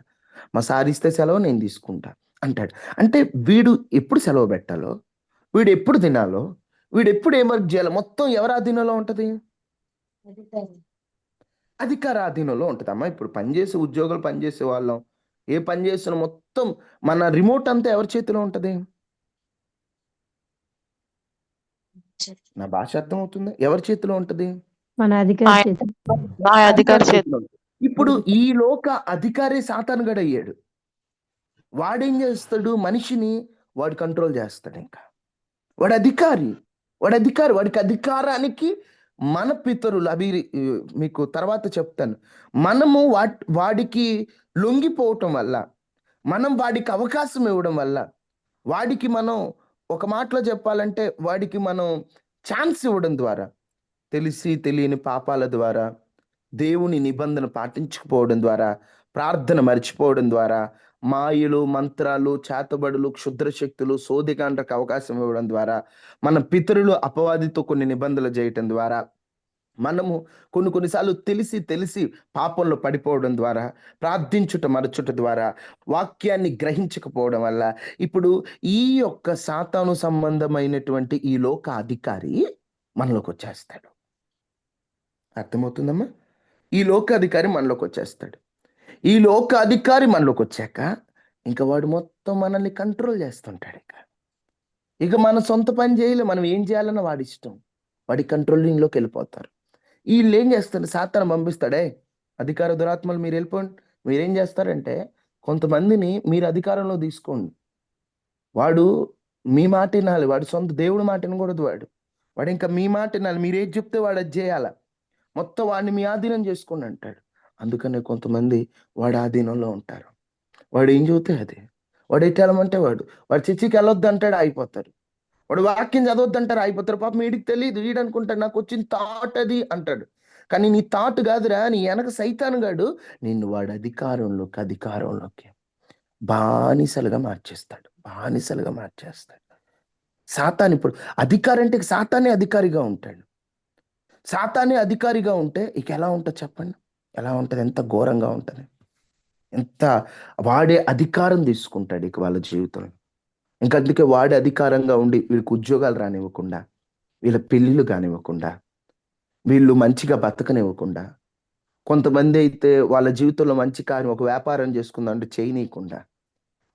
Speaker 1: మా సార్ ఇస్తే సెలవు నేను తీసుకుంటా అంటాడు. అంటే వీడు ఎప్పుడు సెలవు పెట్టాలో, వీడు ఎప్పుడు తినాలో, వీడు ఎప్పుడు ఏం వర్క్ చేయాలో మొత్తం ఎవరి ఆధీనంలో ఉంటుంది? అధికార ఆధీనంలో ఉంటుంది. అమ్మా ఇప్పుడు పనిచేసే ఉద్యోగాలు పనిచేసే వాళ్ళం, ఏ పని చేస్తున్న మొత్తం మన రిమోట్ అంతా ఎవరి చేతిలో ఉంటుంది? నా భాష అర్థమవుతుందా? ఎవరి చేతిలో ఉంటుంది?
Speaker 3: మన అధికారి చేతి.
Speaker 2: మా అధికారి చేతి.
Speaker 1: చేతిలో ఉంటుంది. ఇప్పుడు ఈ లోక అధికారి సాతానుగాడు అయ్యాడు. వాడేం చేస్తాడు? మనిషిని వాడు కంట్రోల్ చేస్తాడు. ఇంకా వాడు అధికారి, వాడికి అధికారానికి మన పితరులు అవి మీకు తర్వాత చెప్తాను. మనము వాడికి లొంగిపోవటం వల్ల, మనం వాడికి అవకాశం ఇవ్వడం వల్ల, వాడికి మనం ఒక మాటలో చెప్పాలంటే వాడికి మనం ఛాన్స్ ఇవ్వడం ద్వారా, తెలిసి తెలియని పాపాల ద్వారా, దేవుని నిబంధన పాటించకపోవడం ద్వారా, ప్రార్థన మర్చిపోవడం ద్వారా, మాయలు, మంత్రాలు, చేతబడులు, క్షుద్ర శక్తులు, సోదిగాండ్రకు అవకాశం ఇవ్వడం ద్వారా, మన పితరులు అపవాదితో కొన్ని నిబంధనలు చేయటం ద్వారా, మనము కొన్నిసార్లు తెలిసి పాపంలో పడిపోవడం ద్వారా, ప్రార్థించుట మరచుట ద్వారా, వాక్యాన్ని గ్రహించకపోవడం వల్ల, ఇప్పుడు ఈ యొక్క సాతాను సంబంధమైనటువంటి ఈ లోక అధికారి మనలోకి వచ్చేస్తాడు. అర్థమవుతుందమ్మా? ఈ లోక అధికారి మనలోకి వచ్చేస్తాడు. ఈ లోక అధికారి మనలోకి వచ్చాక ఇంకా వాడు మొత్తం మనల్ని కంట్రోల్ చేస్తుంటాడు. ఇక మన సొంత పని చేయలే, మనం ఏం చేయాలన్న వాడి ఇష్టం, వాడి కంట్రోలింగ్లోకి వెళ్ళిపోతారు. వీళ్ళు ఏం చేస్తారు? సాతాను పంపిస్తాడే, అధికార దురాత్మలు మీరు వెళ్ళిపోండి. మీరేం చేస్తారంటే కొంతమందిని మీరు అధికారంలో తీసుకోండి. వాడు మీ మాట వినాలి, వాడు సొంత దేవుడి మాట వినకూడదు. వాడు ఇంకా మీ మాట వినాలి, మీరు ఏది చెప్తే వాడు అది చేయాల, మొత్తం వాడిని మీ ఆధీనం చేసుకోండి అంటాడు. అందుకనే కొంతమంది వాడి ఆధీనంలో ఉంటారు. వాడు ఏం చెబితే అది, వాడు ఎటు వెళ్ళమంటే వాడు చర్చికి వెళ్ళొద్దు అంటాడు, ఆగిపోతారు. వాడు వాక్యం చదవద్దు అంటారు, ఆగిపోతారు. పాపం వీడికి తెలియదు, వీడు అనుకుంటాడు నాకు వచ్చిన థాట్ అది అంటాడు. కానీ నీ థాట్ కాదురా, నీ వెనక సైతాను గాడు నిన్ను వాడు అధికారంలోకి బానిసలుగా మార్చేస్తాడు. సాతాను ఇప్పుడు అధికారం అంటే సాతానే అధికారిగా ఉంటాడు. సాతానే అధికారిగా ఉంటే ఇక ఎలా ఉంటుంది చెప్పండి? ఎలా ఉంటుంది? ఎంత ఘోరంగా ఉంటుంది! ఎంత వాడే అధికారం తీసుకుంటాడు ఇక వాళ్ళ జీవితంలో. ఇంకా అందుకే వాడే అధికారంగా ఉండి వీళ్ళకి ఉద్యోగాలు రానివ్వకుండా, వీళ్ళ పెళ్ళిళ్ళు కానివ్వకుండా, వీళ్ళు మంచిగా బతకనివ్వకుండా, కొంతమంది అయితే వాళ్ళ జీవితంలో మంచి కార్యం, ఒక వ్యాపారం చేసుకుందాం అంటే చేయనీయకుండా,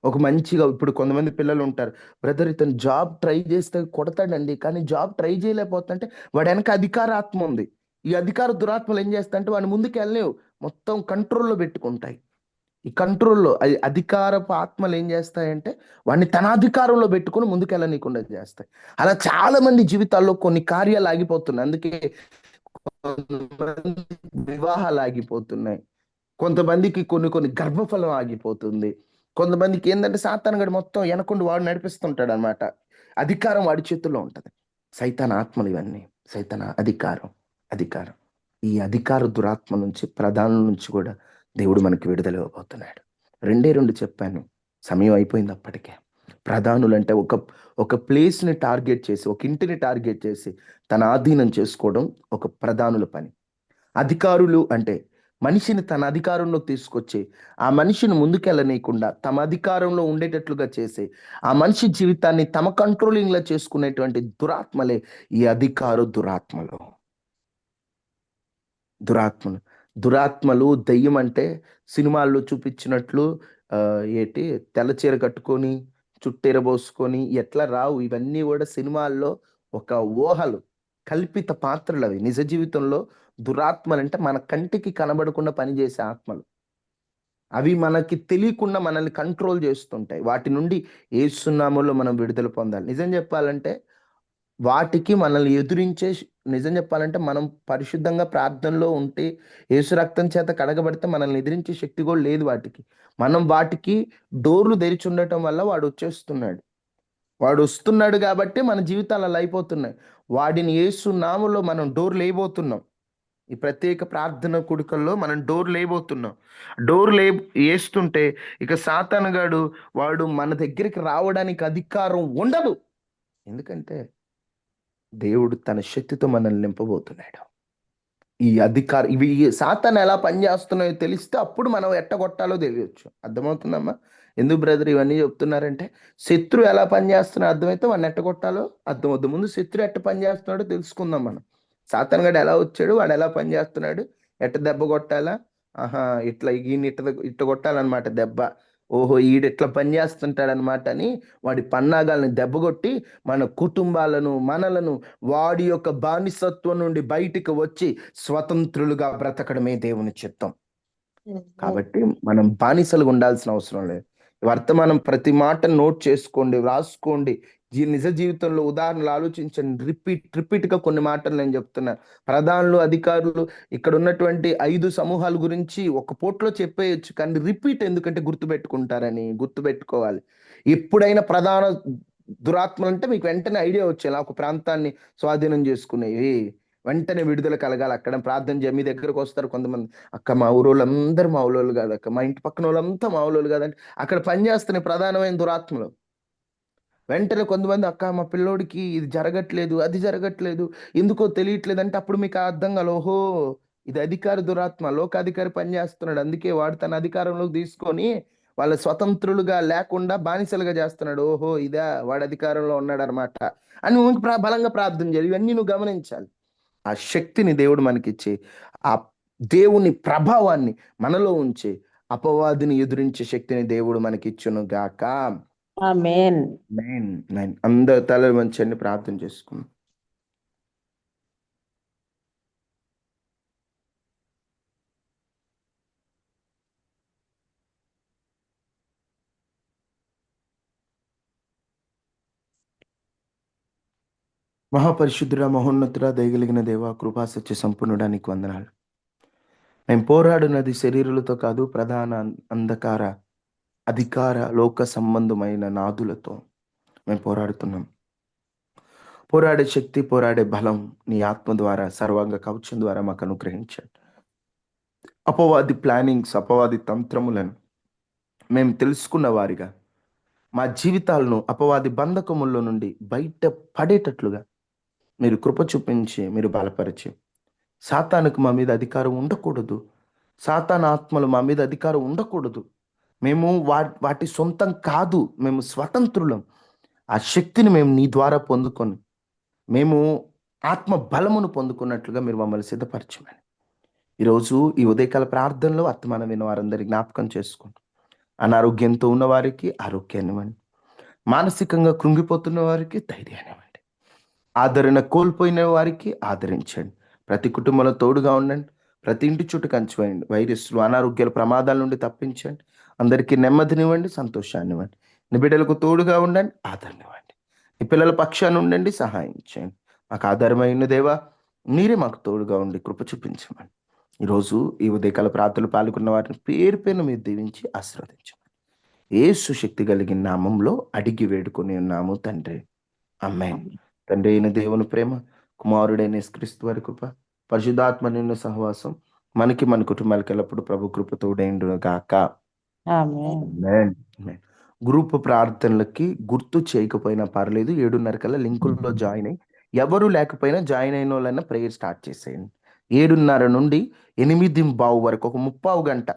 Speaker 1: ఒక మంచిగా ఇప్పుడు కొంతమంది పిల్లలు ఉంటారు, బ్రదర్ ఇతను జాబ్ ట్రై చేస్తే కొడతాడండి, కానీ జాబ్ ట్రై చేయలేకపోతుంటే వాడు వెనక అధికారాత్మ ఉంది. ఈ అధికార దురాత్మలు ఏం చేస్తాయంటే వాడిని ముందుకు వెళ్ళలేవు, మొత్తం కంట్రోల్లో పెట్టుకుంటాయి. ఈ కంట్రోల్లో అధికారపు ఆత్మలు ఏం చేస్తాయంటే వాడిని తన అధికారంలో పెట్టుకుని ముందుకెళ్ళనీయకుండా చేస్తాయి. అలా చాలా మంది జీవితాల్లో కొన్ని కార్యాలు ఆగిపోతున్నాయి. అందుకే వివాహాలు ఆగిపోతున్నాయి, కొంతమందికి కొన్ని గర్భఫలం ఆగిపోతుంది, కొంతమందికి ఏంటంటే సాతాను గడు మొత్తం వెనకుండా వాడు నడిపిస్తుంటాడు అనమాట. అధికారం వాడి చేతుల్లో ఉంటుంది. సైతాన్ ఆత్మలు ఇవన్నీ, సైతాన్ అధికారం. ఈ అధికార దురాత్మ నుంచి, ప్రధానుల నుంచి కూడా దేవుడు మనకి విడుదల ఇవ్వబోతున్నాడు. 2 చెప్పాను, సమయం అయిపోయింది అప్పటికే. ప్రధానులు అంటే ఒక ప్లేస్ని టార్గెట్ చేసి, ఒక ఇంటిని టార్గెట్ చేసి తన ఆధీనం చేసుకోవడం ఒక ప్రధానుల పని. అధికారులు అంటే మనిషిని తన అధికారంలో తీసుకొచ్చి ఆ మనిషిని ముందుకెళ్ళనీయకుండా తమ అధికారంలో ఉండేటట్లుగా చేసి ఆ మనిషి జీవితాన్ని తమ కంట్రోలింగ్లో చేసుకునేటువంటి దురాత్మలే ఈ అధికార దురాత్మలు. దెయ్యం అంటే సినిమాల్లో చూపించినట్లు తెల్ల చీర కట్టుకొని చుట్టెరబోసుకొని ఎట్లా రావు. ఇవన్నీ కూడా సినిమాల్లో ఒక ఊహలు, కల్పిత పాత్రలు. అవి నిజ జీవితంలో దురాత్మలు అంటే మన కంటికి కనబడకుండా పనిచేసే ఆత్మలు. అవి మనకి తెలియకుండా మనల్ని కంట్రోల్ చేస్తుంటాయి. వాటి నుండి యేసు నామములో మనం విడుదల పొందాలి. నిజం చెప్పాలంటే వాటికి మనల్ని ఎదురించే, నిజం చెప్పాలంటే మనం పరిశుద్ధంగా ప్రార్థనలో ఉంటే, యేసు రక్తం చేత కడగబడితే మనల్ని ఎదిరించే శక్తి కూడా లేదు వాటికి. మనం వాటికి డోర్లు తెరిచి ఉండటం వల్ల వాడు వచ్చేస్తున్నాడు. వాడు వస్తున్నాడు కాబట్టి మన జీవితాలు అలా అయిపోతున్నాయి. వాడిని యేసు నామములో మనం డోర్లు వేయబోతున్నాం. ఈ ప్రత్యేక ప్రార్థన కూడికల్లో మనం డోర్లు వేయబోతున్నాం. డోర్లు వేస్తుంటే ఇక సాతానుగాడు వాడు మన దగ్గరికి రావడానికి అధికారం ఉండదు. ఎందుకంటే దేవుడు తన శక్తితో మనల్ని నింపబోతున్నాడు. ఈ అధికారం ఇవి సాతాను ఎలా పనిచేస్తున్నాయో తెలిస్తే అప్పుడు మనం ఎట్టగొట్టాలో తెలియచ్చు. అర్థమవుతుందమ్మా? ఎందుకు బ్రదర్ ఇవన్నీ చెప్తున్నారంటే, శత్రు ఎలా పనిచేస్తున్నా అర్థమైతే వాడిని ఎట్టగొట్టాలో అర్థమవుతుంది. ముందు శత్రు ఎట్ట పనిచేస్తున్నాడో తెలుసుకుందాం మనం. సాతాను గడు ఎలా వచ్చాడు, వాడు ఎలా పనిచేస్తున్నాడు, ఎట్ట దెబ్బ కొట్టాలా, ఆహా ఇట్లా ఈయన ఇట్ట కొట్టాలన్నమాట దెబ్బ. ఓహో ఈడు ఇట్లా పనిచేస్తుంటాడనమాట అని వాడి పన్నాగాలను దెబ్బగొట్టి మన కుటుంబాలను మనలను వాడి యొక్క బానిసత్వం నుండి బయటికి వచ్చి స్వతంత్రులుగా బ్రతకడమే దేవుని చిత్తం. కాబట్టి మనం బానిసలుగా ఉండాల్సిన అవసరం లేదు. వర్తమానం ప్రతి మాట నోట్ చేసుకోండి, రాసుకోండి. నిజ జీవితంలో ఉదాహరణలు ఆలోచించండి. రిపీట్గా కొన్ని మాటలు నేను చెప్తున్నాను. ప్రధానులు, అధికారులు, ఇక్కడ ఉన్నటువంటి 5 సమూహాల గురించి ఒక పోట్లో చెప్పేయచ్చు, కానీ రిపీట్ ఎందుకంటే గుర్తుపెట్టుకోవాలి. ఎప్పుడైనా ప్రధాన దురాత్మలు అంటే మీకు వెంటనే ఐడియా వచ్చేలా ఒక ప్రాంతాన్ని స్వాధీనం చేసుకునేవి, వెంటనే విడుదల కలగాలి. అక్కడ ప్రార్థన చేయ మీ దగ్గరకు వస్తారు కొంతమంది, అక్క మా ఊరోళ్ళందరూ మా ఊళ్ళోళ్ళు కాదు అక్క, మా ఇంటి పక్కన వాళ్ళంతా మా ఊళ్ళోళ్ళు కాదంటే అక్కడ పనిచేస్తున్న ప్రధానమైన దురాత్మలు. వెంటనే కొంతమంది, అక్క మా పిల్లోడికి ఇది జరగట్లేదు, అది జరగట్లేదు, ఎందుకో తెలియట్లేదు అంటే అప్పుడు మీకు అర్థం కాదు, ఓహో ఇది అధికార దురాత్మ, లోకాధికారి పనిచేస్తున్నాడు, అందుకే వాడు తన అధికారంలోకి తీసుకొని వాళ్ళ స్వతంత్రులుగా లేకుండా బానిసలుగా చేస్తున్నాడు. ఓహో ఇదా వాడు అధికారంలో ఉన్నాడు అనమాట అని నువ్వు బలంగా ప్రార్థన చేయాలి. ఇవన్నీ నువ్వు గమనించాలి. ఆ శక్తిని దేవుడు మనకిచ్చి ఆ దేవుని ప్రభావాన్ని మనలో ఉంచి అపవాదిని ఎదురించే శక్తిని దేవుడు మనకిచ్చును గాక.
Speaker 2: ఆమేన్.
Speaker 1: అందరు తల వంచండి, ప్రార్థన చేసుకున్నాం. మహాపరిశుద్ధుడ, మహోన్నతుడ, దయగలిగిన దేవ, కృపా సత్య సంపూర్ణుడానికి వందనాలు. మేము పోరాడున్నది శరీరులతో కాదు, ప్రధాన అంధకార అధికార లోక సంబంధమైన నాదులతో మేము పోరాడుతున్నాం. పోరాడే శక్తి, పోరాడే బలం నీ ఆత్మ ద్వారా, సర్వాంగ కవచం ద్వారా మాకు అనుగ్రహించండి. అపవాది ప్లానింగ్స్, అపవాది తంత్రములను మేము తెలుసుకున్న వారిగా మా జీవితాలను అపవాది బంధకముల్లో నుండి బయట పడేటట్లుగా మీరు కృప చూపించి మీరు బలపరిచి, సాతానుకు మా మీద అధికారం ఉండకూడదు, సాతాను ఆత్మలు మా మీద అధికారం ఉండకూడదు. మేము వాటి సొంతం కాదు, మేము స్వతంత్రులం. ఆ శక్తిని మేము నీ ద్వారా పొందుకొని మేము ఆత్మ బలమును పొందుకున్నట్లుగా మీరు మమ్మల్ని సిద్ధపరచమని ఈరోజు ఈ ఉదయకాల ప్రార్థనలో వర్తమానం విన్న వారందరి జ్ఞాపకం చేసుకోండి. అనారోగ్యంతో ఉన్న వారికి ఆరోగ్యాన్ని ఇవ్వండి, మానసికంగా కృంగిపోతున్న వారికి ధైర్యాన్ని ఇవ్వండి, ఆదరణ కోల్పోయిన వారికి ఆదరించండి. ప్రతి కుటుంబంలో తోడుగా ఉండండి, ప్రతి ఇంటి చుట్టూ కంచివేయండి. వైరస్లు, అనారోగ్యాల ప్రమాదాల నుండి తప్పించండి. అందరికీ నెమ్మదినివ్వండి, సంతోషాన్ని ఇవ్వండి. నీ బిడ్డలకు తోడుగా ఉండండి, ఆదరణ ఇవ్వండి. నీ పిల్లల పక్షాన్ని ఉండండి, సహాయం చేయండి. మాకు ఆధారమైన దేవా, మీరే మాకు తోడుగా ఉండి కృప చూపించమని ఈరోజు ఈ ఉదయకాల ప్రార్థనలు పాల్గొన్న వారిని పేరు పేరును మీరు దీవించి ఆశీర్వదించమని యేసు శక్తి కలిగిన నామంలో అడిగి వేడుకొని ఉన్నాము తండ్రి, ఆమేన్. తండ్రి అయిన దేవుని ప్రేమ, కుమారుడైన యేసుక్రీస్తు వారి కృప, పరిశుద్ధాత్మ నిన్న సహవాసం మనకి మన కుటుంబాలకి ఎల్లప్పుడు ప్రభు కృప తోడైండును గాక.
Speaker 2: ఆమేన్.
Speaker 1: గ్రూప్ ప్రార్థనలకి గుర్తు చేయకపోయినా పర్లేదు, 7:30 కల్లా లింకుల్లో జాయిన్ అయ్యి, ఎవరు లేకపోయినా జాయిన్ అయిన వాళ్ళైనా ప్రేయర్ స్టార్ట్ చేసేయండి. 7:30 నుండి 8:15 వరకు ఒక 30 గంట,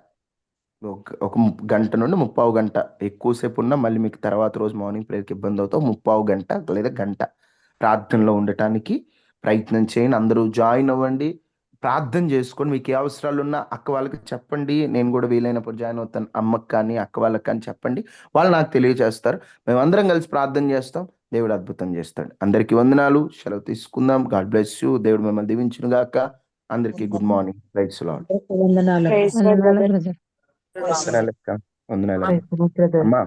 Speaker 1: ఒక గంట నుండి 30 గంట, ఎక్కువసేపు ఉన్నా మళ్ళీ మీకు తర్వాత రోజు మార్నింగ్ ప్రేయర్కి ఇబ్బంది అవుతావు. 30 గంట లేదా గంట ప్రార్థనలో ఉండటానికి ప్రయత్నం చేయండి. అందరూ జాయిన్ అవ్వండి, ప్రార్థన చేసుకొని మీకు ఏ అవసరాలు ఉన్నా అక్క వాళ్ళకి చెప్పండి. నేను కూడా వీలైనప్పుడు జాయిన్ అవుతాను. అమ్మకి కానీ అక్క వాళ్ళకి కానీ చెప్పండి, వాళ్ళు నాకు తెలియజేస్తారు. మేమందరం కలిసి ప్రార్థన చేస్తాం, దేవుడు అద్భుతం చేస్తాడు. అందరికీ వందనాలు, సెలవు తీసుకుందాం. God bless you. దేవుడు మిమ్మల్ని దీవించును గాక. అందరికీ గుడ్ మార్నింగ్. Praise Lord.
Speaker 4: వందనాలు.
Speaker 2: Praise God, brother.
Speaker 3: బ్రదర్.
Speaker 1: వందనాలు అక్క. వందనాలు
Speaker 4: బ్రదర్.
Speaker 1: అమ్మా.